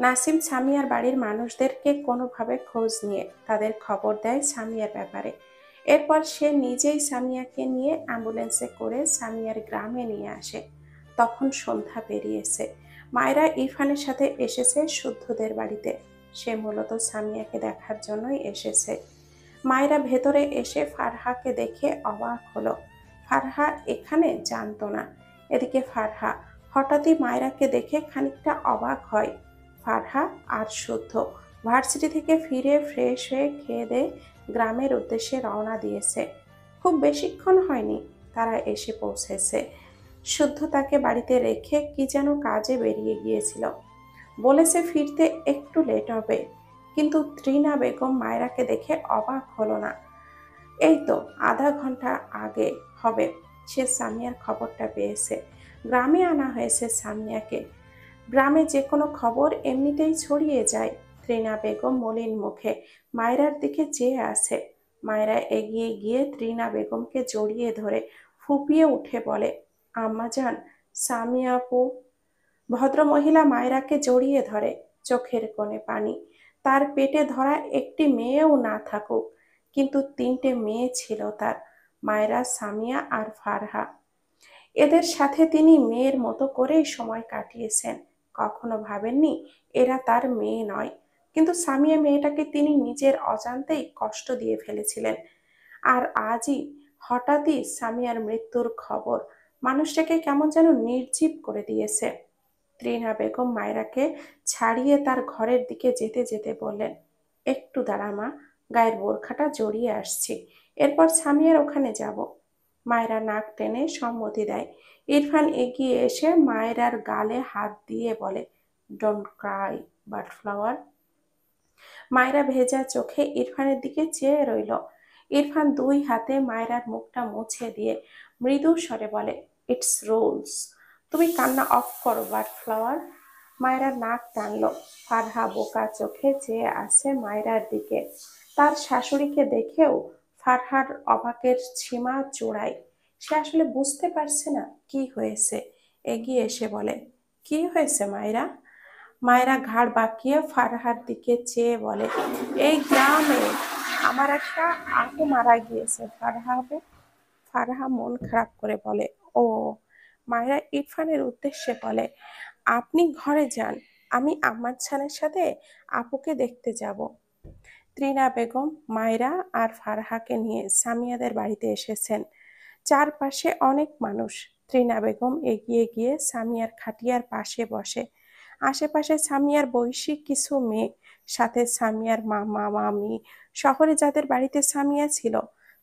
নাসিম সামিয়ার বাড়ির মানুষদেরকে কোনোভাবে খোঁজ নিয়ে তাদের খবর দেয় সামিয়ার ব্যাপারে। এরপর সে নিজেই সামিয়াকে নিয়ে অ্যাম্বুলেন্সে করে সামিয়ার গ্রামে নিয়ে আসে। তখন সন্ধ্যা পেরিয়েছে। মায়েরা ইরফানের সাথে এসেছে শুদ্ধদের বাড়িতে। সে মূলত সামিয়াকে দেখার জন্যই এসেছে। মায়েরা ভেতরে এসে ফারহাকে দেখে অবাক হলো। ফারহা এখানে জানতো না। এদিকে ফারহা হঠাৎই মায়েরাকে দেখে খানিকটা অবাক হয়। ফারহা আর শুদ্ধ ভার্সিটি থেকে ফিরে ফ্রেশ হয়ে খেয়ে দিয়ে গ্রামের উদ্দেশ্যে রওনা দিয়েছে। খুব বেশিক্ষণ হয়নি তারা এসে পৌঁছেছে। শুদ্ধ তাকে বাড়িতে রেখে কি যেন কাজে বেরিয়ে গিয়েছিল। বলেছে ফিরতে একটু লেট হবে, কিন্তু ত্রিনা বেগম মায়রাকে দেখে অবাক হলো না। এই তো আধা ঘন্টা আগে হবে সে সামিয়ার খবরটা পেয়েছে। গ্রামে আনা হয়েছে সামিয়াকে। গ্রামে যে কোনো খবর এমনিতেই ছড়িয়ে যায়। ত্রিনা বেগম মলিন মুখে মায়রার দিকে চেয়ে আছে। মায়রা এগিয়ে গিয়ে ত্রিনা বেগমকে জড়িয়ে ধরে ফুপিয়ে উঠে বলে, আম্মাজান, সামিয়া আপু। ভদ্রমহিলা মায়রাকে জড়িয়ে ধরে, চোখের কোণে পানি। তার পেটে ধরা একটি মেয়েও না থাকুক, কিন্তু তিনটে মেয়ে ছিল তার, মায়রা, সামিয়া আর ফারহা। এদের সাথে তিনি মেয়ের মতো করেই সময় কাটিয়েছেন। কখনো ভাবেননি এরা তার মেয়ে নয়। কিন্তু সামিয়া মেয়েটাকে তিনি নিজের অজান্তেই কষ্ট দিয়ে ফেলেছিলেন। আর আজই হঠাৎই সামিয়ার মৃত্যুর খবর মানুষটাকে কেমন যেন নির্জীব করে দিয়েছে। ত্রিনা বেগম মায়রাকে ছাড়িয়ে তার ঘরের দিকে যেতে যেতে বললেন, একটু দাঁড়া মা, গায়ের বোরখাটা জড়িয়ে আসছি, এরপর সামিয়ার ওখানে যাব। মায়রা নাক টেনে সম্মতি দেয়। ইরফান এগিয়ে এসে মায়রার গালে হাত দিয়ে বলে, ডোন্ট ক্রাই বাটফ্লাওয়ার। মায়রা ভেজা চোখে ইরফানের দিকে চেয়ে রইল। ইরফান দুই হাতে মায়রার মুখটা মুছে দিয়ে মৃদু স্বরে বলে, ইটস রুলস। তুমি কান্না অফ করো বাটফ্লাওয়ার। মায়রা নাক টানল। ফারহা বোকা চোখে চেয়ে আছে মায়রার দিকে। তার শাশুড়িকে দেখেও ফারহার অবাকের সীমা চূড়ায়। সে আসলে বুঝতে পারছে না কি হয়েছে। এগিয়ে এসে বলে, কি হয়েছে মায়রা? মায়েরা ঘাড় বাঁকিয়ে ফারহার দিকে চেয়ে বলে, এই গ্রামে আমার একটা আপু মারা গিয়েছে ফারহা হবে। ফারহা মন খারাপ করে বলে, ও। মায়েরা ইরফানের উদ্দেশ্যে বলে, আপনি ঘরে যান, আমি আম্মাদ খানের সাথে আপুকে দেখতে যাব। ত্রিনা বেগম মায়রা আর ফারহাকে নিয়ে সামিয়াদের বাড়িতে এসেছেন। চারপাশে অনেক মানুষ। ত্রিনা বেগম এগিয়ে গিয়ে সামিয়ার খাটিয়ার পাশে বসে। আশেপাশে সামিয়ার বয়সী কিছু মেয়ে, সাথে সামিয়ার মামা মামি, শহরে যাদের বাড়িতে সামিয়া ছিল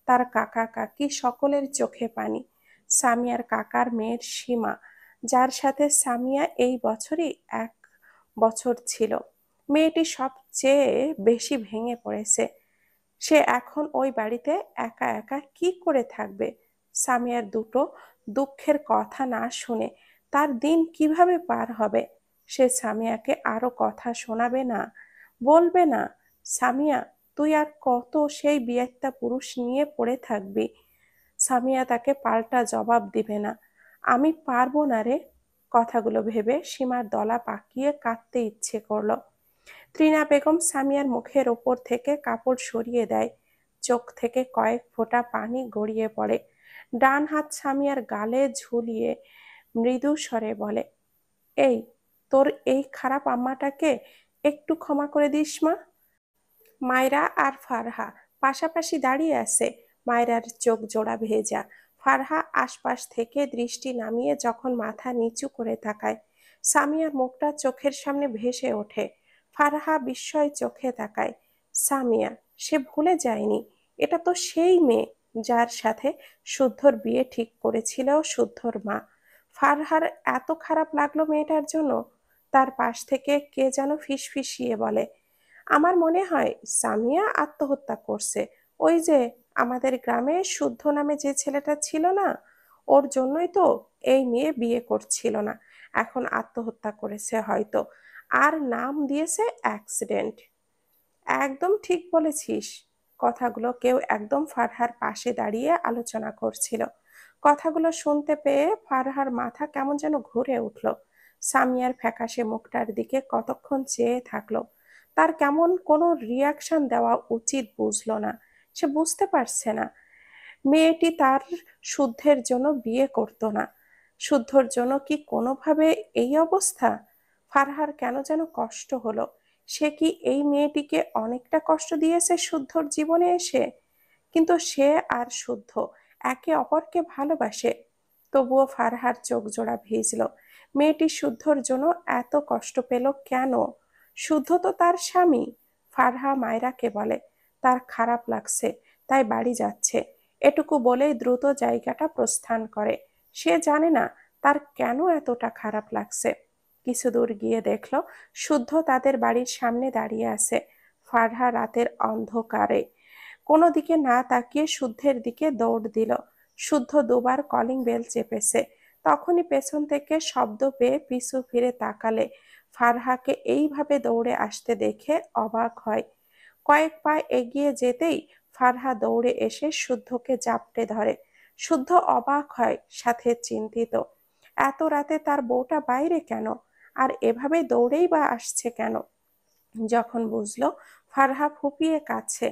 তার কাকা কাকি, সকলের চোখে পানি। সামিয়ার কাকার মেয়ের সীমা, যার সাথে সামিয়া এই বছরই 1 বছর ছিল। মেয়েটি সবচেয়ে বেশি ভেঙে পড়েছে। সে এখন ওই বাড়িতে একা একা কি করে থাকবে? সামিয়ার দুটো দুঃখের কথা না শুনে তার দিন কিভাবে পার হবে? সে সামিয়াকে আরো কথা শোনাবে না? বলবে না, সামিয়া তুই আর কত সেই বিয়েটা পুরুষ নিয়ে পড়ে থাকবি? সামিয়া তাকে পাল্টা জবাব দিবে না। আমি পারবো না রে। কথাগুলো ভেবে সীমার দলা পাকিয়ে কাঁদতে ইচ্ছে করলো। ত্রিনা বেগম সামিয়ার মুখের ওপর থেকে কাপড় সরিয়ে দেয়। চোখ থেকে কয়েক ফোঁটা পানি গড়িয়ে পড়ে। ডান হাত সামিয়ার গালে ঝুলিয়ে মৃদু স্বরে বলে, এই, তোর এই খারাপ আম্মাটাকে একটু ক্ষমা করে দিস মা। মায়রা আর ফারহা পাশাপাশি দাঁড়িয়ে আছে। মায়রার চোখ জোড়া ভেজা। ফারহা আশপাশ থেকে দৃষ্টি নামিয়ে যখন মাথা নিচু করে তাকায়, সামিয়ার মুখটা চোখের সামনে ভেসে ওঠে। ফারহা বিস্ময় চোখে তাকায়। সামিয়া, সে ভুলে যায়নি। এটা তো সেই মেয়ে যার সাথে শুদ্ধর বিয়ে ঠিক করেছিল শুদ্ধর মা। ফারহার এত খারাপ লাগলো মেয়েটার জন্য। তার পাশ থেকে কে যেন ফিসফিসিয়ে বলে, আমার মনে হয় সামিয়া আত্মহত্যা করছে। ওই যে আমাদের গ্রামে শুদ্ধ নামে যে ছেলেটা ছিল না, ওর জন্যই তো এই মেয়ে বিয়ে করছিল না। এখন আত্মহত্যা করেছে হয়তো। আর নাম দিয়েছে অ্যাক্সিডেন্ট। একদম ঠিক বলেছিস। কথাগুলো কেউ একদম ফারহার পাশে দাঁড়িয়ে আলোচনা করছিল। কথাগুলো শুনতে পেয়ে ফারহার মাথা কেমন যেন ঘুরে উঠল। সামিয়ার ফ্যাকাশে মুখটার দিকে কতক্ষণ চেয়ে থাকলো। তার কেমন কোনো রিয়াকশন দেওয়া উচিত বুঝলো না। সে বুঝতে পারছে না মেয়েটি তার শুদ্ধের জন্য বিয়ে করতো না। শুদ্ধর জন্য কি কোনোভাবে এই অবস্থা? ফারহার কেন যেন কষ্ট হলো। সে কি এই মেয়েটিকে অনেকটা কষ্ট দিয়েছে শুদ্ধর জীবনে এসে? কিন্তু সে আর শুদ্ধ একে অপরকে ভালোবাসে। তবুও ফারহার চোখ জোড়া ভিজল। মেয়েটি শুদ্ধর জন্য এত কষ্ট পেল কেন? শুদ্ধ তো তার স্বামী। ফারহা মায়রাকে বলে তার খারাপ লাগছে, তাই বাড়ি যাচ্ছে। এটুকু বলেই দ্রুত জায়গাটা প্রস্থান করে। সে জানে না তার কেন এতটা খারাপ লাগছে। কিছু দূর গিয়ে দেখলো শুদ্ধ তাদের বাড়ির সামনে দাঁড়িয়ে আছে। ফারহা রাতের অন্ধকারে কোনো দিকে না তাকিয়ে শুদ্ধের দিকে দৌড় দিল। শুদ্ধ দুবার কলিং বেল চেপেছে। তখনই পেছন থেকে শব্দ পেয়ে পিছু ফিরে তাকালে ফারহাকে এইভাবে দৌড়ে আসতে দেখে অবাক হয়। কয়েক পা এগিয়ে যেতেই ফারহা দৌড়ে এসে শুদ্ধকে জাপটে ধরে। শুদ্ধ অবাক হয়, সাথে চিন্তিত। এত রাতে তার বউটা বাইরে কেন, আর এভাবে দৌড়েই বা আসছে কেন? যখন বুঝলো ফারহা ফুপিয়ে কাঁদছে,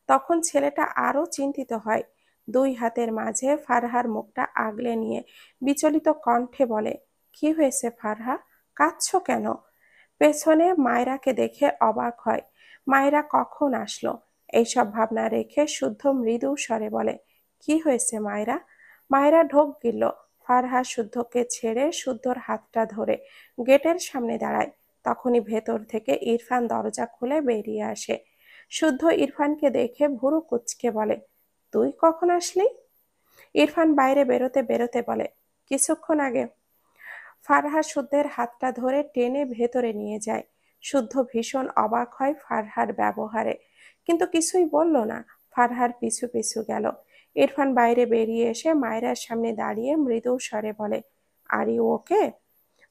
তখন ছেলেটা আরো চিন্তিত হয়। দুই হাতের মাঝে ফারহার মুখটা আগলে নিয়ে বিচলিত কণ্ঠে বলে, কি হয়েছে ফারহা, কাঁদছো কেন? পেছনে মায়রাকে দেখে অবাক হয়। মায়রা কখন আসলো? এইসব ভাবনা রেখে শুদ্ধ মৃদু স্বরে বলে, কি হয়েছে মায়রা? মায়রা ঢোক গিলল। ফারহা শুদ্ধকে ছেড়ে শুদ্ধর হাতটা ধরে গেটের সামনে দাঁড়ায়। তখনই ভেতর থেকে ইরফান দরজা খুলে বেরিয়ে আসে। শুদ্ধ ইরফানকে দেখে ভুরু কুঁচকে বলে, তুই কখন আসলি? ইরফান বাইরে বেরোতে বেরোতে বলে, কিছুক্ষণ আগে। ফারহা শুদ্ধের হাতটা ধরে টেনে ভেতরে নিয়ে যায়। শুদ্ধ ভীষণ অবাক হয় ফারহার ব্যবহারে, কিন্তু কিছুই বলল না। ফারহার পিছু পিছু গেল। ইরফান বাইরে বেরিয়ে এসে মায়রার সামনে দাঁড়িয়ে মৃদু স্বরে বলে, আর ইউ ওকে?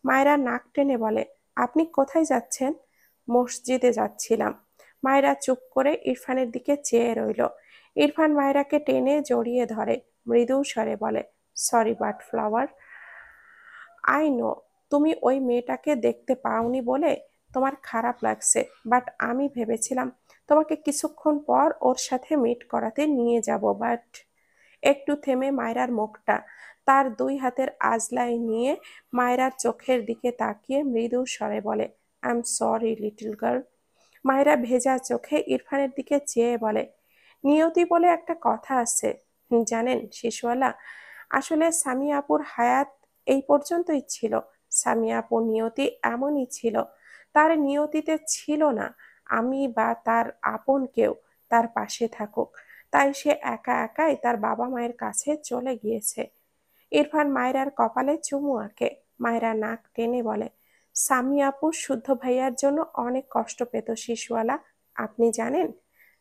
মায়রা নাক টেনে বলে, আপনি কোথায় যাচ্ছেন? মসজিদে যাচ্ছিলাম। মায়রা চুপ করে ইরফানের দিকে চেয়ে রইল। ইরফান মায়রাকে টেনে জড়িয়ে ধরে মৃদু স্বরে বলে, sorry but flower, I know তুমি ওই মেয়েটাকে দেখতে পাওনি বলে তোমার খারাপ লাগছে, বাট আমি ভেবেছিলাম তোমাকে কিছুক্ষণ পর ওর সাথে মিট করাতে নিয়ে যাব, বাট। একটু থেমে মায়রার মুখটা তার দুই হাতের আজলায় নিয়ে মায়রার চোখের দিকে তাকিয়ে মৃদু স্বরে বলে, I am sorry little girl. Myra ভেজা চোখে ইরফানের দিকে চেয়ে বলে, নিয়তি বলে একটা কথা আছে জানেন শিশুয়ালা, আসলে সামিয়া আপুর হায়াত এই পর্যন্তই ছিল। সামিয়া আপুর নিয়তি এমনই ছিল। তার নিয়তিতে ছিল না আমি বা তার আপন কেউ তার পাশে থাকুক, তাই সে একা একাই তার বাবা মায়ের কাছে চলে গিয়েছে। ইরফান মায়রার কপালে চুমু আঁকে। মায়রা নাক টেনে বলে, সামিয়া আপু শুদ্ধ ভাইয়ার জন্য অনেক কষ্ট পেত শিশুয়ালা, আপনি জানেন?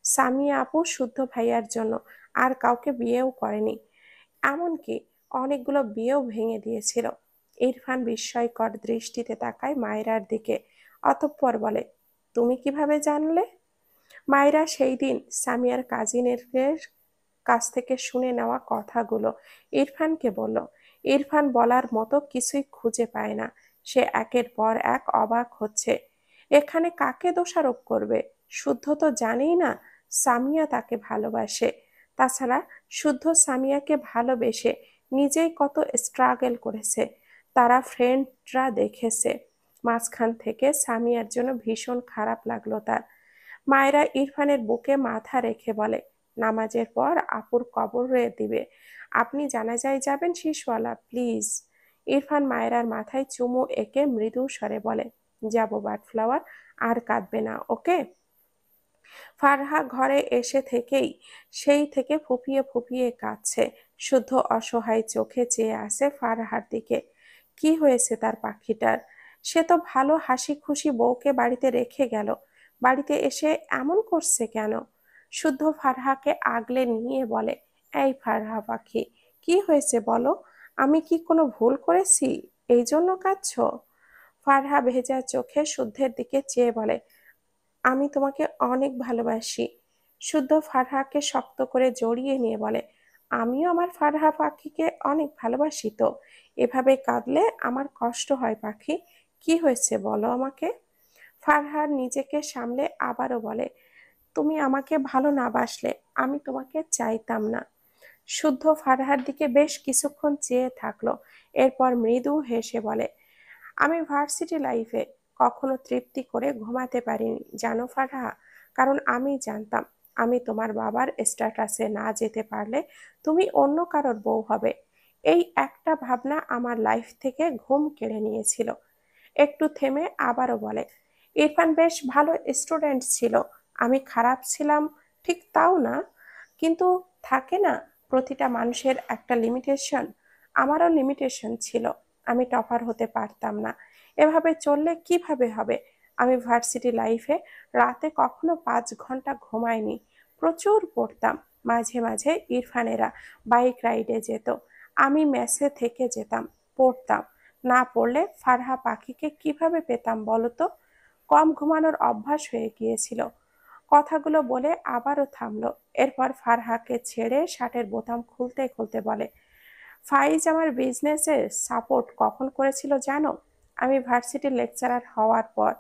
সামিয়া আপু শুদ্ধ ভাইয়ার জন্য আর কাউকে বিয়েও করেনি, এমনকি অনেকগুলো বিয়েও ভেঙে দিয়েছিল। ইরফান বিস্ময়কর দৃষ্টিতে তাকায় মায়রার দিকে, অতঃপর বলে, তুমি কিভাবে জানলে? মায়রা সেই দিন সামিয়ার কাজিনের কাছ থেকে শুনে নেওয়া কথাগুলো ইরফানকে বলল। ইরফান বলার মতো কিছুই খুঁজে পায় না। সে একের পর এক অবাক হচ্ছে। এখানে কাকে দোষারোপ করবে? শুদ্ধ তো জানেই না সামিয়া তাকে ভালোবাসে। তাছাড়া শুদ্ধ সামিয়াকে ভালোবেসে নিজেই কত স্ট্রাগল করেছে, তারা ফ্রেন্ডরা দেখেছে। মাঝখান থেকে সামিয়ার জন্য ভীষণ খারাপ লাগলো তার। মায়েরা ইরফানের বুকে মাথা রেখে বলে, নামাজের পর আপুর কবরে দিবে, আপনি জানাজায় যাবেন শিশওয়ালা প্লিজ। ইরফান মায়েরার মাথায় চুমু এঁকে মৃদু স্বরে বলে, যাবো বাটফ্লাওয়ার, আর কাঁদবে না, ওকে? ফারহা ঘরে এসে থেকেই সেই থেকে ফুপিয়ে ফুপিয়ে কাঁদছে। শুদ্ধ অসহায় চোখে চেয়ে আছে ফারহার দিকে। কি হয়েছে তার পাখিটার? সে তো ভালো হাসি খুশি বউকে বাড়িতে রেখে গেল, বাড়িতে এসে এমন করছে কেন? শুদ্ধ ফারহাকে আগলে নিয়ে বলে, এই ফারহা পাখি, কি হয়েছে বলো? আমি কি কোনো ভুল করেছি এই জন্য কাঁদছো? ফারহা ভেজা চোখে শুদ্ধের দিকে চেয়ে বলে, আমি তোমাকে অনেক ভালোবাসি। শুদ্ধ ফারহাকে শক্ত করে জড়িয়ে নিয়ে বলে, আমিও আমার ফারহা পাখিকে অনেক ভালোবাসি তো। এভাবে কাঁদলে আমার কষ্ট হয় পাখি, কি হয়েছে বলো আমাকে। ফারহার নিজেকে সামলে আবারও বলে, তুমি আমাকে ভালো না বাসলে আমি তোমাকে চাইতাম না। শুদ্ধ ফারহার দিকে বেশ কিছুক্ষণ চেয়ে থাকলো, এরপর মৃদু হেসে বলে, আমি ভার্সিটি লাইফে কখনো তৃপ্তি করে ঘুমাতে পারিনি জানো ফারহা, কারণ আমি জানতাম আমি তোমার বাবার স্ট্যাটাসে না যেতে পারলে তুমি অন্য কারোর বউ হবে। এই একটা ভাবনা আমার লাইফ থেকে ঘুম কেড়ে নিয়েছিল। একটু থেমে আবারও বলে, ইরফান বেশ ভালো স্টুডেন্ট ছিল, আমি খারাপ ছিলাম ঠিক তাও না, কিন্তু থাকে না প্রতিটা মানুষের একটা লিমিটেশন, আমারও লিমিটেশন ছিল, আমি টপার হতে পারতাম না। এভাবে চললে কিভাবে হবে। আমি ভার্সিটি লাইফে রাতে কখনো 5 ঘন্টা ঘুমাইনি, প্রচুর পড়তাম। মাঝে মাঝে ইরফানেরা বাইক রাইডে যেত, আমি মেসে থেকে যেতাম, পড়তাম। না পড়লে ফারহা পাখিকে কিভাবে পেতাম বলো তো। কম ঘুমানোর অভ্যাস হয়ে গিয়েছিল। কথাগুলো বলে আবারও থামলো, এরপর ফারহাকে ছেড়ে শার্টের বোতাম খুলতে খুলতে বলে, ফাইজ আমার বিজনেসে সাপোর্ট কখন করেছিল জানো? আমি ভার্সিটির লেকচারার হওয়ার পর।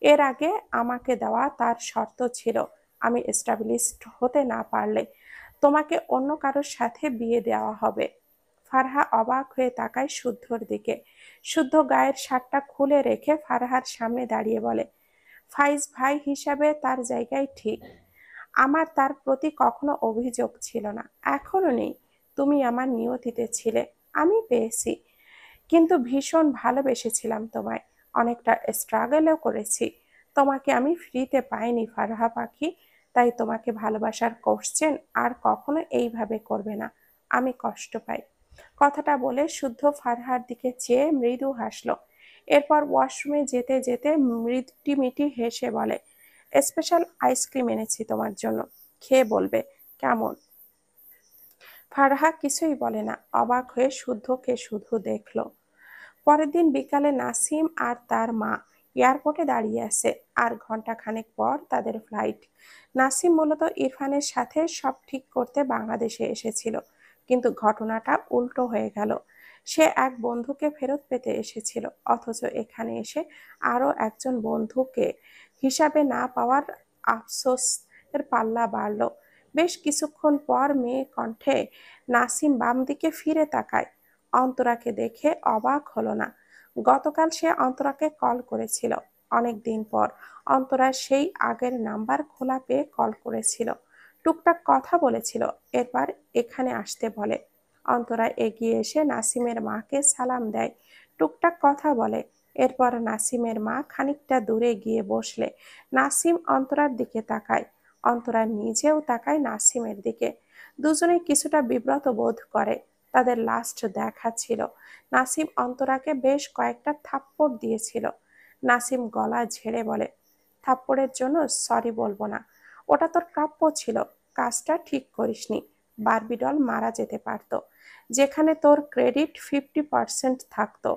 এর আগে আমাকে দেওয়া তার শর্ত ছিল, আমি এস্টাবলিশড হতে না পারলে তোমাকে অন্য কারোর সাথে বিয়ে দেওয়া হবে। ফারহা অবাক হয়ে তাকায় শুদ্ধর দিকে। শুদ্ধ গায়ের শার্টটা খুলে রেখে ফারহার সামনে দাঁড়িয়ে বলে, ফাইজ ভাই হিসাবে তার জায়গায় ঠিক, আমার তার প্রতি কখনো অভিযোগ ছিল না, এখনো নেই। তুমি আমার নিয়তিতে ছিলে, আমি পেয়েছি, কিন্তু ভীষণ ভালোবেসেছিলাম তোমায়, অনেকটা স্ট্রাগলও করেছি। তোমাকে আমি ফ্রিতে পাইনি ফারহা পাখি, তাই তোমাকে ভালোবাসার কোশ্চেন আর কখনো এইভাবে করবে না, আমি কষ্ট পাই। কথাটা বলে শুদ্ধ ফারহার দিকে চেয়ে মৃদু হাসলো, এরপর ওয়াশরুমে যেতে যেতে মিটি হেসে বলে, স্পেশাল আইসক্রিম এনেছি তোমার জন্য, খেয়ে বলবে কেমন। ফারহা কিছুই বলে না, অবাক হয়ে শুদ্ধকে শুধু দেখলো। পরের দিন বিকালে নাসিম আর তার মা এয়ারপোর্টে দাঁড়িয়ে আছে, আর ঘন্টা খানেক পর তাদের ফ্লাইট। নাসিম মূলত ইরফানের সাথে সব ঠিক করতে বাংলাদেশে এসেছিল, কিন্তু ঘটনাটা উল্টো হয়ে গেল। সে এক বন্ধুকে ফেরত পেতে এসেছিল, অথচ এখানে এসে আরো একজন বন্ধুকে হিসাবে না পাওয়ার আফসোসের পাল্লা বাড়ল। বেশ কিছুক্ষণ পর মেয়ে কণ্ঠে নাসিম বাম দিকে ফিরে তাকায়। অন্তরাকে দেখে অবাক হলো না। গতকাল সে অন্তরাকে কল করেছিল, অনেক দিন পর। অন্তরা সেই আগের নাম্বার খোলা পেয়ে কল করেছিল, টুকটাক কথা বলেছিল, এরপর এখানে আসতে বলে। অন্তরা এগিয়ে এসে নাসিমের মাকে সালাম দেয়, টুকটাক কথা বলে। এরপর নাসিমের মা খানিকটা দূরে গিয়ে বসলে নাসিম অন্তরার দিকে তাকায়, অন্তরা নিজেও তাকায় নাসিমের দিকে। দুজনেই কিছুটা বিব্রত বোধ করে। তাদের লাস্ট দেখা ছিল, নাসিম অন্তরাকে বেশ কয়েকটা থাপ্পড় দিয়েছিল। নাসিম গলা ঝেড়ে বলে, থাপ্পড়ের জন্য সরি বলবো না, ওটা তোর প্রাপ্য ছিল, কাজটা ঠিক করিসনি। বারবি ডল মারা যেতে পারতো, যেখানে তোর ক্রেডিট 50% থাকতো।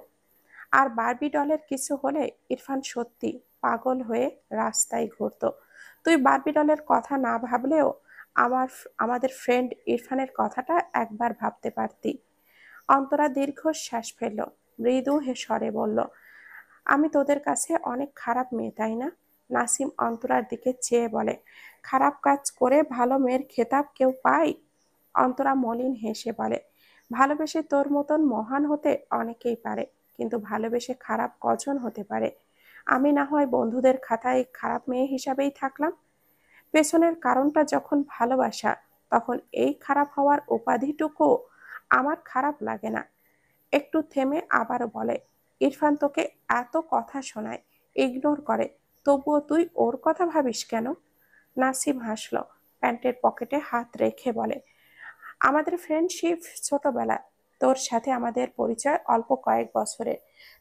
আর বারবি ডলের কিছু হলে ইরফান সত্যি পাগল হয়ে রাস্তায় ঘুরতো। তুই বারবি ডলের কথা না ভাবলেও আমার আমাদের ফ্রেন্ড ইরফানের কথাটা একবার ভাবতে পারতি। অন্তরা দীর্ঘশ্বাস ফেলল, মৃদু স্বরে বলল, আমি তোদের কাছে অনেক খারাপ মেয়ে তাই না? নাসিম অন্তরার দিকে চেয়ে বলে, খারাপ কাজ করে ভালো মেয়ের খেতাব কেউ পায়? অন্তরা মলিন হেসে বলে, ভালোবেসে তোর মতন মহান হতে অনেকেই পারে, কিন্তু ভালোবেসে খারাপ কজন হতে পারে? আমি না হয় বন্ধুদের খাতায় খারাপ মেয়ে হিসাবেই থাকলাম। পেছনের কারণটা যখন ভালোবাসা, তখন এই খারাপ হওয়ার উপাধিটুকু আমার খারাপ লাগে না। একটু থেমে আবারও বলে, ইরফান তোকে এত কথা শোনায়, ইগনোর করে, তবুও তুই ওর কথা ভাবিস কেন? নাসিম হাসল, প্যান্টের পকেটে হাত রেখে বলে, আমাদের ফ্রেন্ডশিপ ছোটবেলা, তোর সাথে আমাদের পরিচয় অল্প কয়েক বছরের,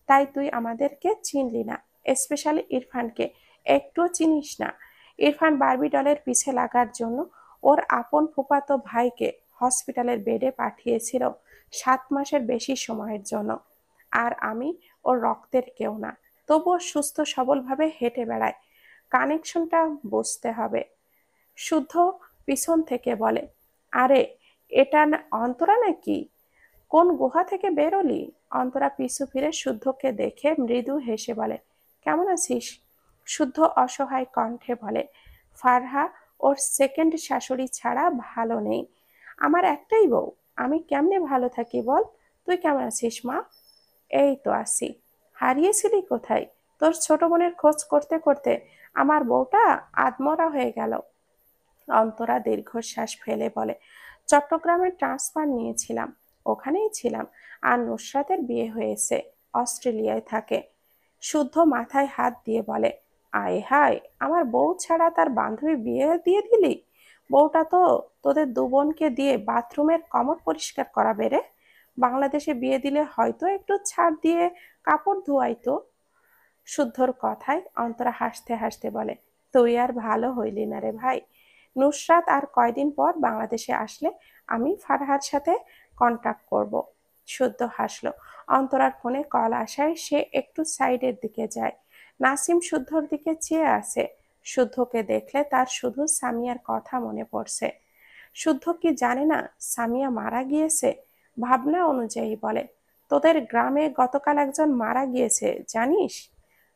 তাই তুই আমাদেরকে চিনলি না, স্পেশালি ইরফানকে একটুও চিনিস না। ইরফান বারবি ডলের পিছে লাগার জন্য ওর আপন ফুফাতো ভাইকে হসপিটালের বেডে পাঠিয়েছিল 7 মাসের বেশি সময়ের জন্য। আর আমি ওর রক্তের কেউ না, তবুও সুস্থ সবলভাবে হেঁটে বেড়ায়। কানেকশনটা বুঝতে হবে। শুদ্ধ পিছন থেকে বলে, আরে এটা অন্তরা নাকি? কোন গুহা থেকে বেরোলি? অন্তরা পিছু ফিরে শুদ্ধকে দেখে মৃদু হেসে বলে, কেমন আছিস? শুদ্ধ অসহায় কণ্ঠে বলে, ফারহা ওর সেকেন্ড শাশুড়ি ছাড়া ভালো নেই। আমার একটাই বউ, আমি কেমনে ভালো থাকি বল? তুই কেমন আছিস মা? এই তো আছি। হারিয়েছিলি কোথায়? তোর ছোট বোনের খোঁজ করতে করতে আমার বউটা আধমরা হয়ে গেল। অন্তরা দীর্ঘশ্বাস ফেলে বলে, চট্টগ্রামে ট্রান্সফার নিয়েছিলাম, ওখানেই ছিলাম। আর নুসরাতের বিয়ে হয়েছে, অস্ট্রেলিয়ায় থাকে। শুদ্ধ মাথায় হাত দিয়ে বলে, আয় হায়, আমার বউ ছাড়া তার বান্ধবী বিয়ে দিয়ে দিলি? বউটা তো তোদের দু বোনকে দিয়ে বাথরুমের কমোড পরিষ্কার করাবে রে। বাংলাদেশে বিয়ে দিলে হয়তো একটু ছাড় দিয়ে কাপড় ধোয়াইতো। শুদ্ধর কথায় অন্তরা হাসতে হাসতে বলে, তুই আর ভালো হইলি না রে ভাই। নুসরাত আর কয়দিন পর বাংলাদেশে আসলে আমি ফারহার সাথে কন্টাক্ট করব। শুদ্ধ হাসলো। অন্তরার ফোনে কল আসায় সে একটু সাইডের দিকে যায়। নাসিম শুদ্ধর দিকে চেয়ে আছে। শুদ্ধকে দেখলে তার শুধু সামিয়ার কথা মনে পড়ছে। শুদ্ধ কি জানে না সামিয়া মারা গিয়েছে? ভাবনা অনুযায়ী বলে, তোদের গ্রামে গতকাল একজন মারা গিয়েছে জানিস?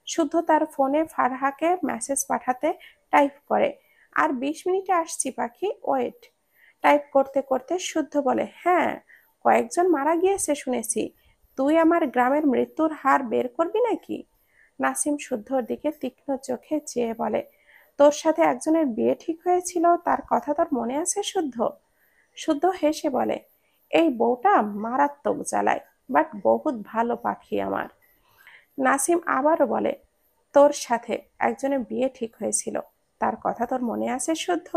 শুদ্ধ তার ফোনে ফারহাকে মেসেজ পাঠাতে টাইপ করে, আর 20 মিনিটে আসছি পাখি, ওয়েট। টাইপ করতে করতে শুদ্ধ বলে, হ্যাঁ, কয়েকজন মারা গিয়েছে শুনেছি। তুই আমার গ্রামের মৃত্যুর হার বের করবি নাকি? নাসিম শুদ্ধর দিকে তীক্ষ্ণ চোখে চেয়ে বলে, তোর সাথে একজনের বিয়ে ঠিক হয়েছিল, তার কথা তোর মনে আছে শুদ্ধ? শুদ্ধ হেসে বলে, এই বউটা মারাত্মক জ্বালায়, বাট বহুত ভালো পাখি আমার। নাসিম আবারও বলে, তোর সাথে একজনের বিয়ে ঠিক হয়েছিল, তার কথা তোর মনে আছে শুদ্ধ?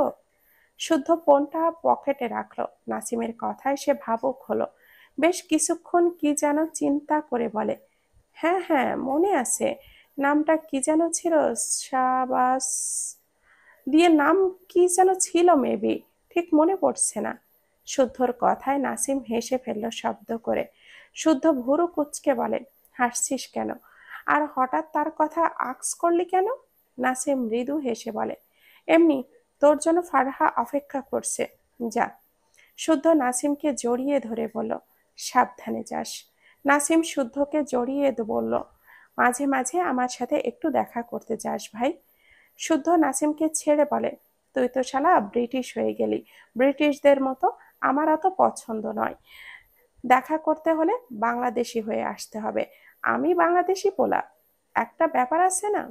শুদ্ধ ফোনটা পকেটে রাখলো। নাসিমের কথায় সে ভাবুক হলো। বেশ কিছুক্ষণ কি যেন চিন্তা করে বলে, হ্যাঁ হ্যাঁ মনে আছে। নামটা কি যেন ছিল, শাবাস দিয়ে নাম কি যেন ছিল মেবি, ঠিক মনে পড়ছে না। শুদ্ধর কথায় নাসিম হেসে ফেলল শব্দ করে। শুদ্ধ ভুরু কুঁচকে বলে, হাসছিস কেন? আর হঠাৎ তার কথা আক্স করলি কেন? নাসিম মৃদু হেসে বলে, এমনি, তোর জন্য ফারহা অপেক্ষা করছে, যা। শুদ্ধ নাসিমকে জড়িয়ে ধরে বলল, সাবধানে যাস। নাসিম শুদ্ধকে জড়িয়ে বলল, মাঝে মাঝে আমার সাথে একটু দেখা করতে যাস ভাই। শুদ্ধ নাসিমকে ছেড়ে বলে, তুই তো শালা ব্রিটিশ হয়ে গেলি, ব্রিটিশদের মতো আমার অত পছন্দ নয়। দেখা করতে হলে বাংলাদেশি হয়ে আসতে হবে। আমি বাংলাদেশি পোলা, একটা ব্যাপার আছে না?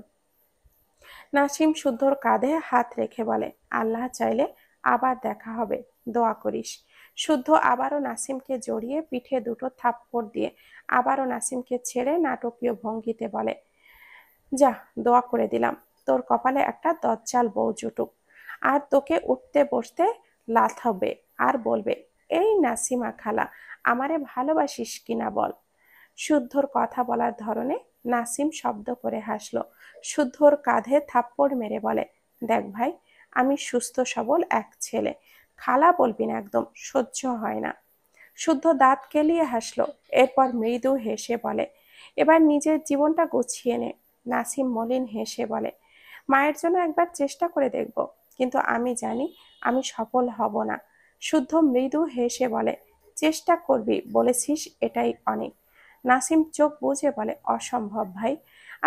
নাসিম শুদ্ধর কাঁধে হাত রেখে বলে, আল্লাহ চাইলে আবার দেখা হবে, দোয়া করিস। শুদ্ধ আবারও নাসিমকে জড়িয়ে পিঠে দুটো থাপ্পড় দিয়ে আবারও নাসিমকে ছেড়ে নাটকীয় ভঙ্গিতে বলে, যা, দোয়া করে দিলাম তোর কপালে একটা দজ্জাল বউ জুটুক, আর তোকে উঠতে বসতে লাথাবে আর বলবে, এই নাসিমা খালা, আমারে ভালোবাসিস কিনা বল। শুদ্ধর কথা বলার ধরনে নাসিম শব্দ করে হাসলো। শুদ্ধর কাঁধে থাপ্পড় মেরে বলে, দেখ ভাই, আমি সুস্থ সবল এক ছেলে, খালা বলবি না একদম, সহ্য হয় না। শুদ্ধ দাঁত কেলিয়ে হাসলো। এরপর মৃদু হেসে বলে, এবার নিজের জীবনটা গুছিয়ে নে। নাসিম মলিন হেসে বলে, মায়ের জন্য একবার চেষ্টা করে দেখব, কিন্তু আমি জানি আমি সফল হব না। শুদ্ধ মৃদু হেসে বলে, চেষ্টা করবি বলেছিস, এটাই অনেক। নাসিম চোখ বুজে বলে, অসম্ভব ভাই।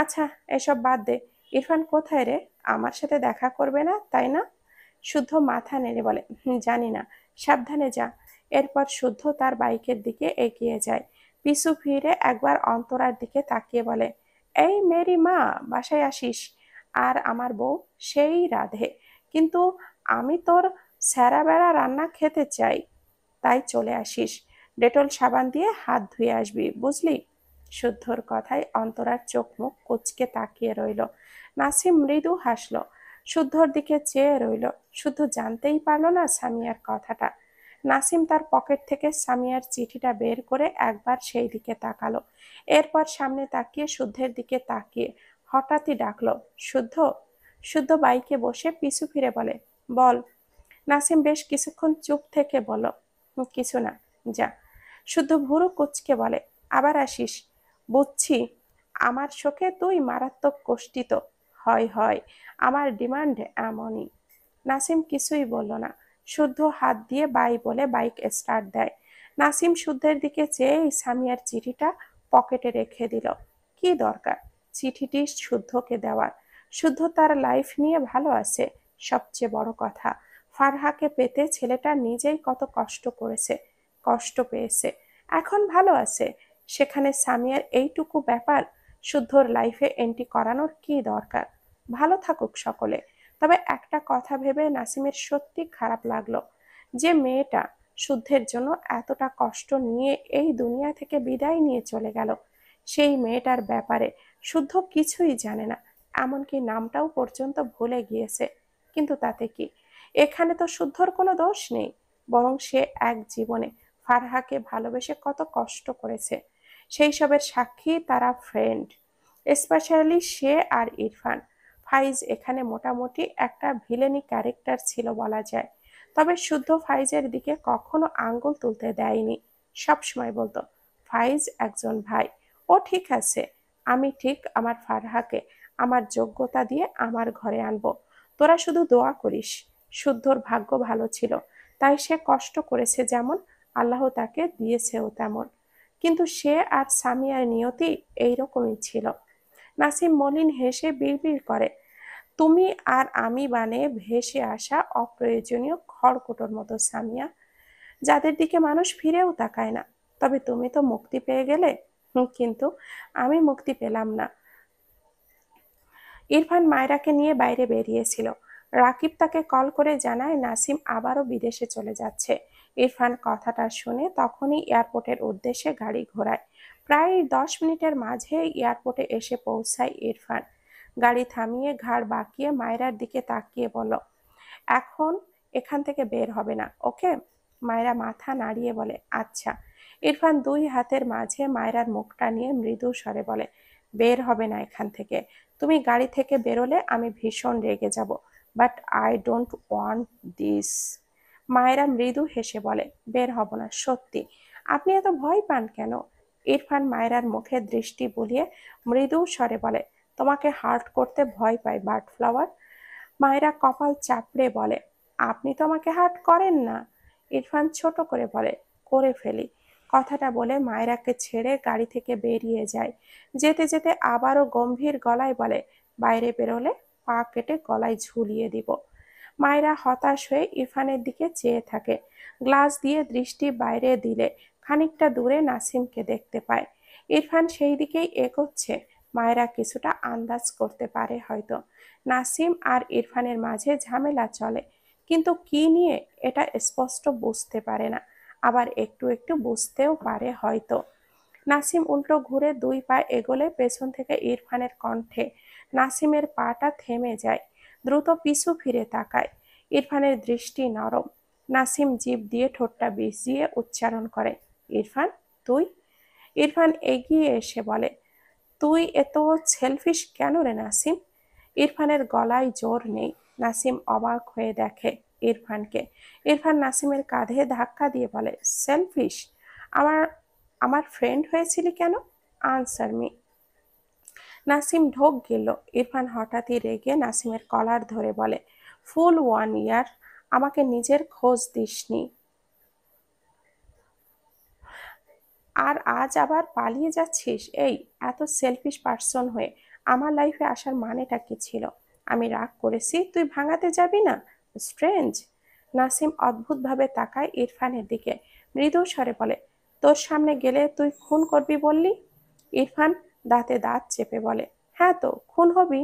আচ্ছা, এসব বাদ দে। ইরফান কোথায় রে? আমার সাথে দেখা করবে না তাই না? শুদ্ধ মাথা নেড়ে বলে, জানি না, সাবধানে যা। এরপর শুদ্ধ তার বাইকের দিকে এগিয়ে যায়। পিছু ফিরে একবার অন্তরার দিকে তাকিয়ে বলে, এই মেরি মা, বাসায় আসিস। আর আমার বউ সেই রাধে, কিন্তু আমি তোর স্যারা বেড়া রান্না খেতে চাই, তাই চলে আসিস। ডেটল সাবান দিয়ে হাত ধুয়ে আসবি, বুঝলি? শুদ্ধর কথায় অন্তরার চোখ মুখ কুঁচকে তাকিয়ে রইল। নাসিম মৃদু হাসলো। শুদ্ধর দিকে চেয়ে রইল। শুদ্ধ জানতেই পারল না সামিয়ার কথাটা। নাসিম তার পকেট থেকে সামিয়ার চিঠিটা বের করে একবার সেই দিকে তাকালো। এরপর সামনে তাকিয়ে শুদ্ধের দিকে তাকিয়ে হঠাৎই ডাকলো, শুদ্ধ। শুদ্ধ বাইকে বসে পিছু ফিরে বলে, বল। নাসিম বেশ কিছুক্ষণ চুপ থেকে বলল, কিছু না, যা। শুদ্ধ ভুরু কুঁচকে বলে, আবার আসিস। বুঝছি, আমার শোকে তুই মারাত্মক কষ্টিত। হয় হয়, আমার ডিমান্ড এমনই। নাসিম কিছুই বলল না। শুদ্ধ হাত দিয়ে বাই বলে বাইক স্টার্ট দেয়। নাসিম শুদ্ধের দিকে চেয়ে সামিয়ার চিঠিটা পকেটে রেখে দিল। কি দরকার চিঠিটি শুদ্ধকে দেওয়ার? শুদ্ধ তার লাইফ নিয়ে ভালো আছে, সবচেয়ে বড় কথা। ফারহাকে পেতে ছেলেটা নিজেই কত কষ্ট করেছে, কষ্ট পেয়েছে, এখন ভালো আছে। সেখানে সামিয়ার এইটুকু ব্যাপার শুদ্ধর লাইফে এন্ট্রি করানোর কি দরকার? ভালো থাকুক সকলে। তবে একটা কথা ভেবে নাসিমের সত্যি খারাপ লাগলো, যে মেয়েটা শুদ্ধের জন্য এতটা কষ্ট নিয়ে এই দুনিয়া থেকে বিদায় নিয়ে চলে গেল, সেই মেয়েটার ব্যাপারে শুদ্ধ কিছুই জানে না, এমনকি নামটাও পর্যন্ত ভুলে গিয়েছে। কিন্তু তাতে কি? এখানে তো শুদ্ধর কোনো দোষ নেই, বরং সে এক জীবনে ফারহাকে ভালোবেসে কত কষ্ট করেছে, সেই সবের সাক্ষী তারা ফ্রেন্ড, স্পেশালি সে আর ইরফান। ফাইজ এখানে মোটামুটি একটা ভিলেনি ক্যারেক্টার ছিল বলা যায়। তবে শুদ্ধ ফাইজের দিকে কখনো আঙ্গুল তুলতে দেয়নি, সবসময় বলতো ফাইজ একজন ভাই, ও ঠিক আছে, আমি ঠিক আমার ফারহাকে আমার যোগ্যতা দিয়ে আমার ঘরে আনবো, তোরা শুধু দোয়া করিস। শুদ্ধর ভাগ্য ভালো ছিল, তাই সে কষ্ট করেছে যেমন, আল্লাহ তাকে দিয়েছেও তেমন। কিন্তু সে আর সামিয়ার নিয়তি এইরকমই ছিল। নাসিম মলিন হেসে বিড়বিড় করে, তুমি আর আমি বানে ভেসে আসা অপ্রয়োজনীয় খড়কুটোর মতো সামিয়া, যাদের দিকে মানুষ ফিরেও তাকায় না। তবে তুমি তো মুক্তি পেয়ে গেলে। কিন্তু আমি মুক্তি পেলাম না। ইরফান মায়রাকে নিয়ে বাইরে বেরিয়েছিল। রাকিব তাকে কল করে জানায় নাসিম আবারও বিদেশে চলে যাচ্ছে। ইরফান কথাটা শুনে তখনই এয়ারপোর্টের উদ্দেশ্যে গাড়ি ঘোরায়। প্রায় 10 মিনিটের মাঝে এয়ারপোর্টে এসে পৌঁছায় ইরফান। গাড়ি থামিয়ে ঘাড় বাঁকিয়ে মায়রার দিকে তাকিয়ে বলল, এখন এখান থেকে বের হবে না, ওকে? মায়রা মাথা নাড়িয়ে বলে, আচ্ছা। ইরফান দুই হাতের মাঝে মায়রার মুখটা নিয়ে মৃদু স্বরে বলে, বের হবে না এখান থেকে। তুমি গাড়ি থেকে বেরোলে আমি ভীষণ রেগে যাব, but I don't want this. মায়েরা মৃদু হেসে বলে, বের হব না সত্যি। আপনি এত ভয় পান কেন? ইরফান মায়েরার মুখে দৃষ্টি বুলিয়ে মৃদু স্বরে বলে, তোমাকে হার্ট করতে ভয় পাই বার্ড ফ্লাওয়ার। মায়েরা কপাল চাপড়ে বলে, আপনি তো আমাকে হার্ট করেন না। ইরফান ছোট করে বলে, করে ফেলি। কথাটা বলে মায়েরাকে ছেড়ে গাড়ি থেকে বেরিয়ে যায়। যেতে যেতে আবারও গম্ভীর গলায় বলে, বাইরে বেরোলে পা কেটে গলায় ঝুলিয়ে দিব। মায়েরা হতাশ হয়ে ইরফানের দিকে চেয়ে থাকে। গ্লাস দিয়ে দৃষ্টি বাইরে দিলে খানিকটা দূরে নাসিমকে দেখতে পায়। ইরফান সেই দিকেই এগোচ্ছে। মায়েরা কিছুটা আন্দাজ করতে পারে হয়তো নাসিম আর ইরফানের মাঝে ঝামেলা চলে, কিন্তু কি নিয়ে এটা স্পষ্ট বুঝতে পারে না, আবার একটু একটু বুঝতেও পারে হয়তো। নাসিম উল্টো ঘুরে দুই পা এগোলে পেছন থেকে ইরফানের কণ্ঠে নাসিমের পাটা থেমে যায়। দ্রুত পিছু ফিরে তাকায়। ইরফানের দৃষ্টি নরম। নাসিম জিভ দিয়ে ঠোঁটটা ভিজিয়ে উচ্চারণ করে, ইরফান তুই? ইরফান এগিয়ে এসে বলে, তুই এত সেলফিশ কেন রে নাসিম? ইরফানের গলায় জোর নেই। নাসিম অবাক হয়ে দেখে ইরফানকে। ইরফান নাসিমের কাঁধে ধাক্কা দিয়ে বলে, সেলফিশ? আমার আমার ফ্রেন্ড হয়েছিলি কেন? Answer me. নাসিম ঢোক গেল। ইরফান হঠাৎই রেগে নাসিমের কলার ধরে বলে, ফুল 1 ইয়ার আমাকে নিজের খোঁজ দিসনি, আর আজ আবার পালিয়ে যাচ্ছিস? এই এত সেলফিশ পার্সন হয়ে আমার লাইফে আসার মানেটা কি ছিল? আমি রাগ করেছি, তুই ভাঙাতে যাবি না? স্ট্রেঞ্জ। নাসিম অদ্ভুতভাবে তাকায় ইরফানের দিকে, মৃদু স্বরে বলে, তোর সামনে গেলে তুই খুন করবি বললি? ইরফান দাঁতে দাঁত চেপে বলে, হ্যাঁ তো খুন হবি।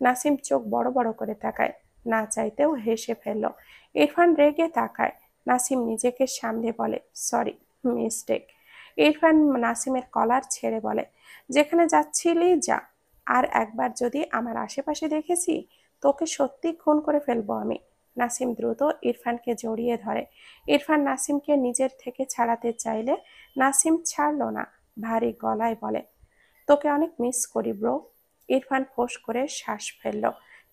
নাসিম চোখ বড় বড় করে তাকায়, না চাইতেও হেসে ফেলল। ইরফান রেগে তাকায়। নাসিম নিজেকে সামলে বলে, সরি, মিস্টেক। ইরফান নাসিমের কলার ছেড়ে বলে, যেখানে যাচ্ছিলি যা, আর একবার যদি আমার আশেপাশে দেখেছি তোকে সত্যি খুন করে ফেলবো আমি। নাসিম দ্রুত ইরফানকে জড়িয়ে ধরে। ইরফান নাসিমকে নিজের থেকে ছাড়াতে চাইলে নাসিম ছাড়ল না, ভারী গলায় বলে, তোকে অনেক মিস করি ব্রো। ইরফান ফোঁস করে শ্বাস ফেলল,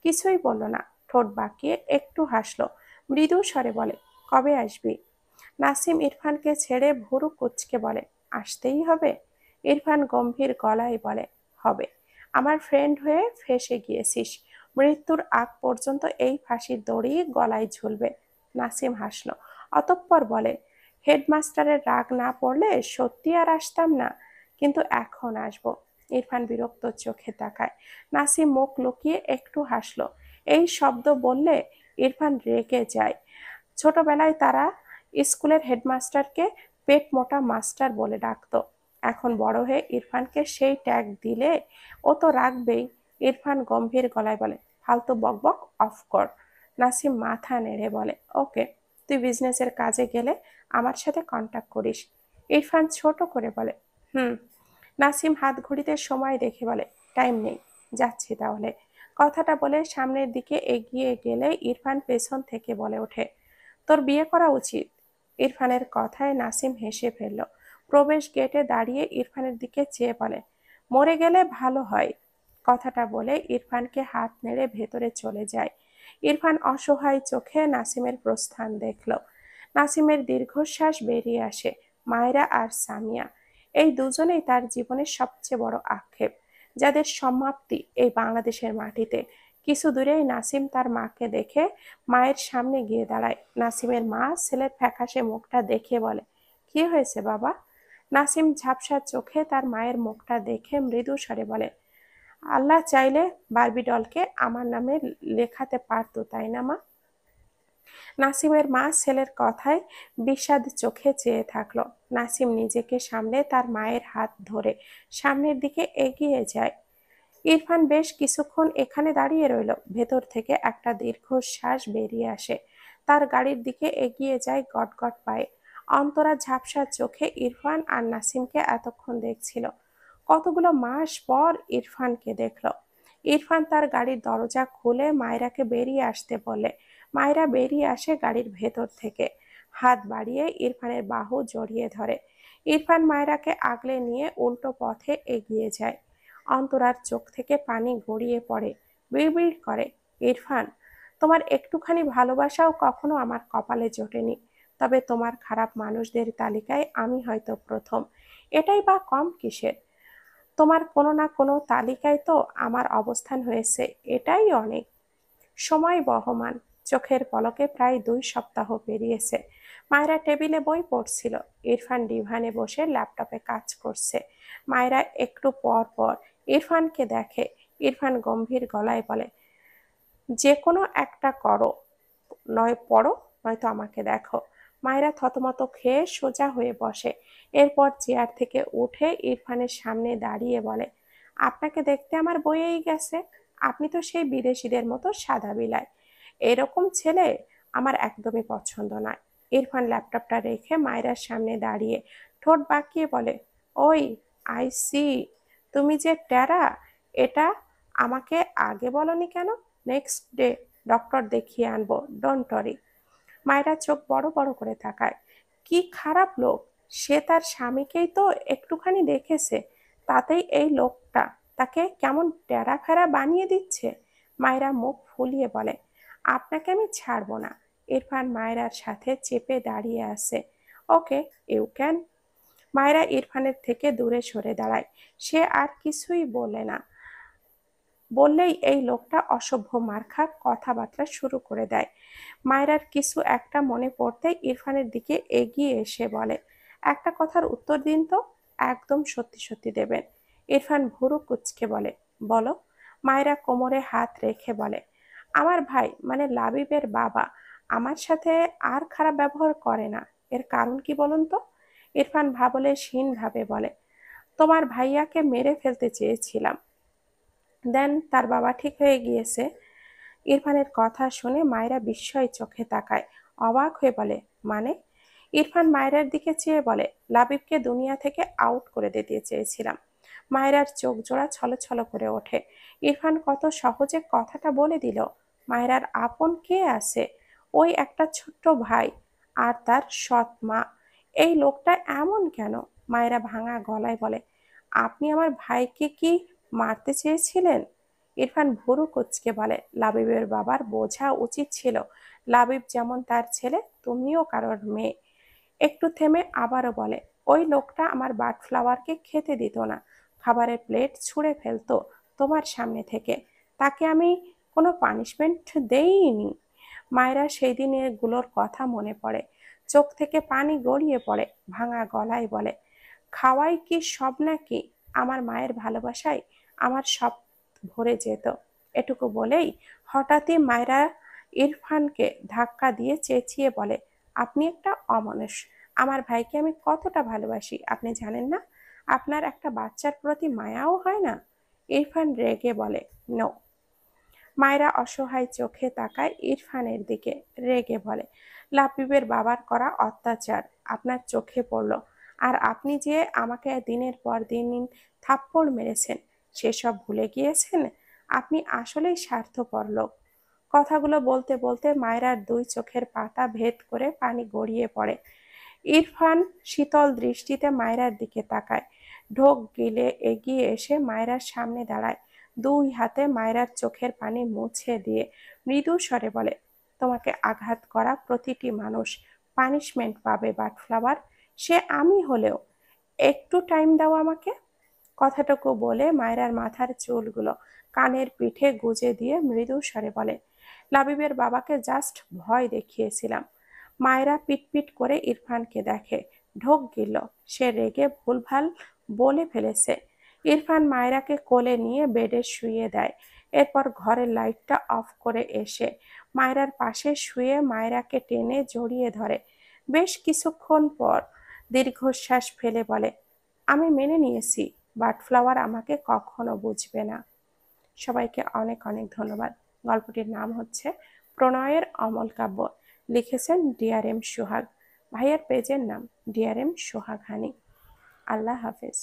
কিছুই বলল না, ঠোঁট বাঁকিয়ে একটু হাসলো, মৃদু স্বরে বলে, কবে আসবি? নাসিম ইরফানকে ছেড়ে ভুরু কুঁচকে বলে, আসতেই হবে? ইরফান গম্ভীর গলায় বলে, হবে। আমার ফ্রেন্ড হয়ে ফেঁসে গিয়েছিস, মৃত্যুর আগ পর্যন্ত এই ফাঁসির দড়ি গলায় ঝুলবে। নাসিম হাসল, অতঃপর বলে, হেডমাস্টারের রাগ না পড়লে সত্যি আর আসতাম না, কিন্তু এখন আসবো। ইরফান বিরক্ত চোখে তাকায়। নাসিম মুখ লুকিয়ে একটু হাসলো। এই শব্দ বললে ইরফান রেগে যায়। ছোটবেলায় তারা স্কুলের হেডমাস্টারকে পেট মোটা মাস্টার বলে ডাকতো। এখন বড় হয়ে ইরফানকে সেই ট্যাগ দিলে ও তো রাখবেই। ইরফান গম্ভীর গলায় বলে, ফালতু বকবক অফ কর। নাসিম মাথা নেড়ে বলে, ওকে, তুই বিজনেসের কাজে গেলে আমার সাথে কন্টাক্ট করিস। ইরফান ছোট করে বলে, হুম। নাসিম হাত ঘড়িতে সময় দেখে বলে, টাইম নেই, যাচ্ছি তাহলে। কথাটা বলে সামনের দিকে এগিয়ে গেলে ইরফান পেছন থেকে বলে ওঠে, তোর বিয়ে করা উচিত। ইরফানের কথায় নাসিম হেসে ফেলল। প্রবেশ গেটে দাঁড়িয়ে ইরফানের দিকে চেয়ে বলে, মরে গেলে ভালো হয়। কথাটা বলে ইরফানকে হাত নেড়ে ভেতরে চলে যায়। ইরফান অসহায় চোখে নাসিমের প্রস্থান দেখল। নাসিমের দীর্ঘশ্বাস বেরিয়ে আসে। মায়রা আর সামিয়া, এই দুজনেই তার জীবনের সবচেয়ে বড় আক্ষেপ, যাদের সমাপ্তি এই বাংলাদেশের মাটিতে। কিছু দূরেই নাসিম তার মাকে দেখে মায়ের সামনে গিয়ে দাঁড়ায়। নাসিমের মা ছেলের ফ্যাকাশে মুখটা দেখে বলে, কি হয়েছে বাবা? নাসিম ঝাপসা চোখে তার মায়ের মুখটা দেখে মৃদু স্বরে বলে, আল্লাহ চাইলে বারবি ডলকে আমার নামে লেখাতে পারতো, তাই না মা? নাসিমের মা ছেলের কথায় বিষাদ চোখে চেয়ে থাকলো। নাসিম নিজেকে সামলে তার মায়ের হাত ধরে সামনের দিকে এগিয়ে যায়। ইরফান বেশ কিছুক্ষণ এখানে দাঁড়িয়ে রইল। ভেতর থেকে একটা দীর্ঘশ্বাস বেরিয়ে আসে। তার গাড়ির দিকে এগিয়ে যায় গটগট পায়ে। অন্তরা ঝাপসা চোখে ইরফান আর নাসিমকে এতক্ষণ দেখছিল। কতগুলো মাস পর ইরফানকে দেখল। ইরফান তার গাড়ির দরজা খুলে মায়রাকে বেরিয়ে আসতে বলে। মায়রা বেরিয়ে আসে গাড়ির ভেতর থেকে। হাত বাড়িয়ে ইরফানের বাহু জড়িয়ে ধরে। ইরফান মায়রাকে আগলে নিয়ে উল্টো পথে এগিয়ে যায়। অন্তরার চোখ থেকে পানি গড়িয়ে পড়ে। বিড়বিড় করে, ইরফান, তোমার একটুখানি ভালোবাসাও কখনো আমার কপালে জোটেনি। তবে তোমার খারাপ মানুষদের তালিকায় আমি হয়তো প্রথম। এটাই বা কম কিসের? তোমার কোনো না কোনো তালিকায় তো আমার অবস্থান হয়েছে, এটাই অনেক। সময় বহমান। চোখের পলকে প্রায় 2 সপ্তাহ পেরিয়েছে। মায়েরা টেবিলে বই পড়ছিল। ইরফান ডিভানে বসে ল্যাপটপে কাজ করছে। মায়েরা একটু পর পর ইরফানকে দেখে। ইরফান গম্ভীর গলায় বলে, যে কোনো একটা করো, নয় পড়ো নয়তো আমাকে দেখো। মায়েরা থতমত খেয়ে সোজা হয়ে বসে। এরপর চেয়ার থেকে উঠে ইরফানের সামনে দাঁড়িয়ে বলে, আপনাকে দেখতে আমার বইয়েই গেছে। আপনি তো সেই বিদেশিদের মতো সাদা বিলাই। এরকম ছেলে আমার একদমই পছন্দ নয়। ইরফান ল্যাপটপটা রেখে মায়েরার সামনে দাঁড়িয়ে ঠোঁট বাঁকিয়ে বলে, ওই, আই সি, তুমি যে ট্যারা, এটা আমাকে আগে বলনি কেন? নেক্সট ডে ডক্টর দেখিয়ে আনবো, ডোন্ট ওয়ারি। মায়েরা চোখ বড় বড় করে তাকায়। কি খারাপ লোক! সে তার স্বামীকেই তো একটুখানি দেখেছে, তাতেই এই লোকটা তাকে কেমন টেরা ফেরা বানিয়ে দিচ্ছে। মায়েরা মুখ ফুলিয়ে বলে, আপনাকে আমি ছাড়বো না। ইরফান মায়েরার সাথে চেপে দাঁড়িয়ে আছে। ওকে, ইউ ক্যান। মায়েরা ইরফানের থেকে দূরে সরে দাঁড়ায়। সে আর কিছুই বলে না। বললেই এই লোকটা অসভ্য মার্কা কথাবার্তা শুরু করে দেয়। মায়রার কিছু একটা মনে পড়তেই ইরফানের দিকে এগিয়ে এসে বলে, একটা কথার উত্তর দিন তো, একদম সত্যি সত্যি দেবেন। ইরফান ভুরু কুঁচকে বলে, বলো। মায়রা কোমরে হাত রেখে বলে, আমার ভাই মানে লাবিবের বাবা আমার সাথে আর খারাপ ব্যবহার করে না। এর কারণ কি বলুন তো? ইরফান ভাবলে ভাবে বলে, তোমার ভাইয়াকে মেরে ফেলতে চেয়েছিলাম, দেন তার বাবা ঠিক হয়ে গিয়েছে। ইরফানের কথা শুনে মায়েরা বিস্ময় চোখে তাকায়। অবাক হয়ে বলে, মানে? ইরফান মায়েরার দিকে চেয়ে বলে, লাবিবকে দুনিয়া থেকে আউট করে দিতে চেয়েছিলাম। মায়েরার চোখ জোড়া ছলছল করে ওঠে। ইরফান কত সহজে কথাটা বলে দিল। মায়েরার আপন কে আছে? ওই একটা ছোট্ট ভাই আর তার সৎ মা। এই লোকটা এমন কেন? মায়েরা ভাঙা গলায় বলে, আপনি আমার ভাইকে কি মারতে চেয়েছিলেন? ইরফান ভুরু কুঁচকে বলে, লাবিবের বাবার বোঝা উচিত ছিল, লাবিব যেমন তার ছেলে, তুমিও কারোর মেয়ে। একটু থেমে আবারও বলে, ওই লোকটা আমার বার্ডফ্লাওয়ারকে খেতে দিত না, খাবারের প্লেট ছুঁড়ে ফেলতো তোমার সামনে থেকে। তাকে আমি কোনো পানিশমেন্ট দেইনি। মায়েরা সেই দিনের গুলোর কথা মনে পড়ে। চোখ থেকে পানি গড়িয়ে পড়ে। ভাঙা গলায় বলে, খাওয়াই কি সব নাকি? আমার মায়ের ভালোবাসায় আমার সব ভরে যেত। এটুকু বলেই হঠাৎই মায়রা ইরফানকে ধাক্কা দিয়ে চেঁচিয়ে বলে, আপনি একটা অমানুষ। আমার ভাইকে আমি কতটা ভালোবাসি আপনি জানেন না? আপনার একটা বাচ্চার প্রতি মায়াও হয় না? ইরফান রেগে বলে, নো। মায়রা অসহায় চোখে তাকায় ইরফানের দিকে, রেগে বলে, লাবিবের বাবার করা অত্যাচার আপনার চোখে পড়ল, আর আপনি যে আমাকে দিনের পর দিন থাপ্পড় মেরেছেন সেসব ভুলে গিয়েছেন? আপনি আসলেই স্বার্থপর লোক। কথাগুলো বলতে বলতে মায়রার দুই চোখের পাতা ভেদ করে পানি গড়িয়ে পড়ে। ইরফান শীতল দৃষ্টিতে মায়রার দিকে তাকায়, ঢোক গিলে এগিয়ে এসে মায়রার সামনে দাঁড়ায়, দুই হাতে মায়রার চোখের পানি মুছে দিয়ে মৃদু স্বরে বলে, তোমাকে আঘাত করা প্রতিটি মানুষ পানিশমেন্ট পাবে বাটফ্লাওয়ার, সে আমি হলেও। একটু টাইম দাও আমাকে। কথাটুকু বলে মায়রার মাথার চুলগুলো কানের পিঠে গুজে দিয়ে মৃদু স্বরে বলে, লাবিবের বাবাকে জাস্ট ভয় দেখিয়েছিলাম। মায়রা পিটপিট করে ইরফানকে দেখে, ঢোক গিলল, সে রেগে ভুলভাল বলে ফেলেছে। ইরফান মায়রাকে কোলে নিয়ে বেডে শুইয়ে দেয়। এরপর ঘরের লাইটটা অফ করে এসে মায়রার পাশে শুয়ে মায়রাকে টেনে জড়িয়ে ধরে। বেশ কিছুক্ষণ পর দীর্ঘশ্বাস ফেলে বলে, আমি মেনে নিয়েছি, বাটফ্লাওয়ার আমাকে কখনো বুঝবে না। সবাইকে অনেক অনেক ধন্যবাদ। গল্পটির নাম হচ্ছে প্রণয়ের অমল কাব্য। লিখেছেন ডিআর এম সোহাগ। ভাইয়ার পেজের নাম ডিআর এম সোহাগ হানি। আল্লাহ হাফেজ।